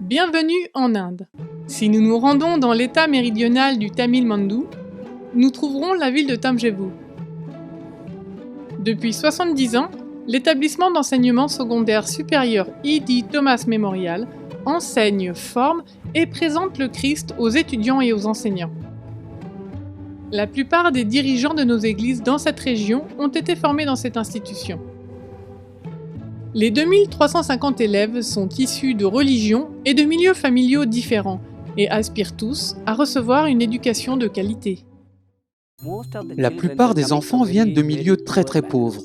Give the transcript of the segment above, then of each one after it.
Bienvenue en Inde. Si nous nous rendons dans l'état méridional du Tamil Nadu, nous trouverons la ville de Tamjavur. Depuis 70 ans, l'établissement d'enseignement secondaire supérieur E.D. Thomas Memorial enseigne, forme et présente le Christ aux étudiants et aux enseignants. La plupart des dirigeants de nos églises dans cette région ont été formés dans cette institution. Les 2350 élèves sont issus de religions et de milieux familiaux différents et aspirent tous à recevoir une éducation de qualité. La plupart des enfants viennent de milieux très pauvres.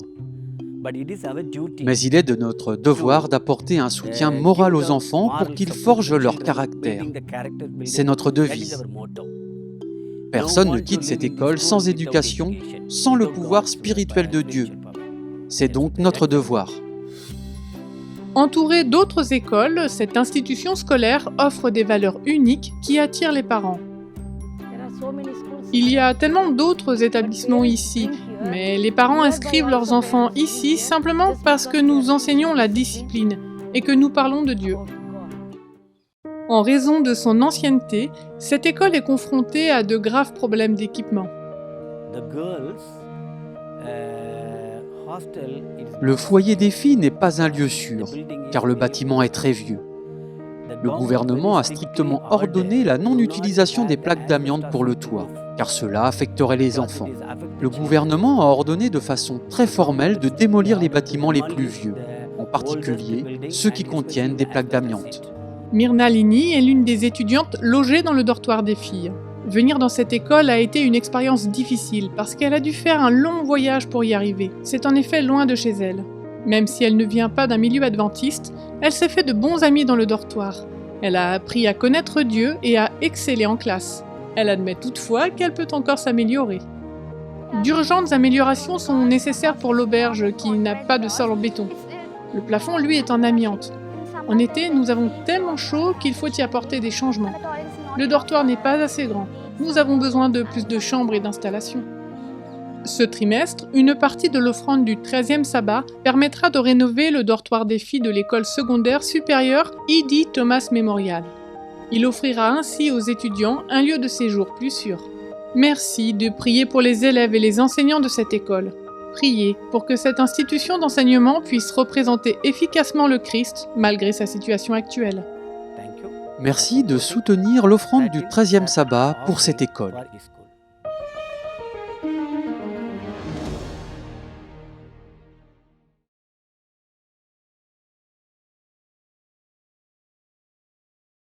Mais il est de notre devoir d'apporter un soutien moral aux enfants pour qu'ils forgent leur caractère. C'est notre devise. Personne ne quitte cette école sans éducation, sans le pouvoir spirituel de Dieu. C'est donc notre devoir. Entourée d'autres écoles, cette institution scolaire offre des valeurs uniques qui attirent les parents. Il y a tellement d'autres établissements ici, mais les parents inscrivent leurs enfants ici simplement parce que nous enseignons la discipline et que nous parlons de Dieu. En raison de son ancienneté, cette école est confrontée à de graves problèmes d'équipement. Le foyer des filles n'est pas un lieu sûr, car le bâtiment est très vieux. Le gouvernement a strictement ordonné la non-utilisation des plaques d'amiante pour le toit, car cela affecterait les enfants. Le gouvernement a ordonné de façon très formelle de démolir les bâtiments les plus vieux, en particulier ceux qui contiennent des plaques d'amiante. Myrna Lini est l'une des étudiantes logées dans le dortoir des filles. Venir dans cette école a été une expérience difficile parce qu'elle a dû faire un long voyage pour y arriver. C'est en effet loin de chez elle. Même si elle ne vient pas d'un milieu adventiste, elle s'est fait de bons amis dans le dortoir. Elle a appris à connaître Dieu et à exceller en classe. Elle admet toutefois qu'elle peut encore s'améliorer. D'urgentes améliorations sont nécessaires pour l'auberge qui n'a pas de sol en béton. Le plafond, lui, est en amiante. En été, nous avons tellement chaud qu'il faut y apporter des changements. Le dortoir n'est pas assez grand. Nous avons besoin de plus de chambres et d'installations. Ce trimestre, une partie de l'offrande du 13e sabbat permettra de rénover le dortoir des filles de l'école secondaire supérieure E.D. Thomas Memorial. Il offrira ainsi aux étudiants un lieu de séjour plus sûr. Merci de prier pour les élèves et les enseignants de cette école. Priez pour que cette institution d'enseignement puisse représenter efficacement le Christ malgré sa situation actuelle. Merci de soutenir l'offrande du 13e sabbat pour cette école.